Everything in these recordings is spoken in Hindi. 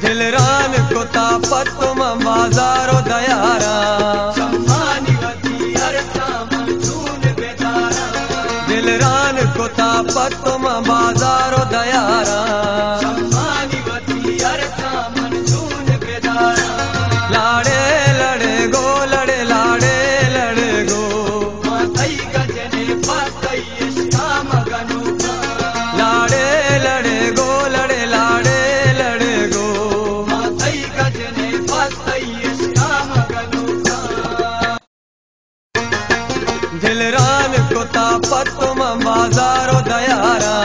दिलरान को तापत तुम बाजारो दयारा दिलरान को तापत तुम बाजारो दयारा लाड़े लड़े गो लड़े लाड़े लड़े गो लाड़े लड़े गो लड़े लाड़े लड़े गो दिलरान को तापत तुम बाजारो दयारा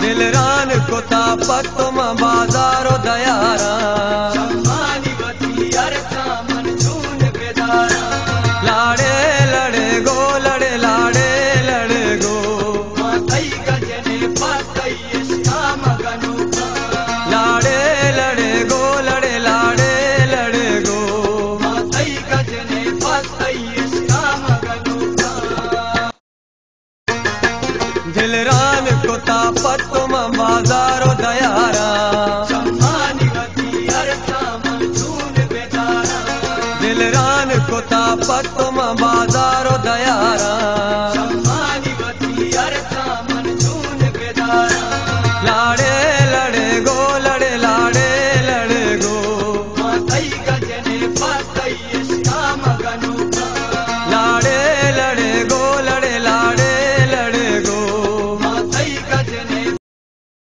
दिलरान को तापत तुम बाजारो दयारा लाड़े लड़े गो लड़े लाड़े लड़े गो लाड़े लड़े गो लड़े लाड़े लड़े गो दिलरान को तापत तुम बाजारो दयारा दिलरान को तापत तुम बाजारो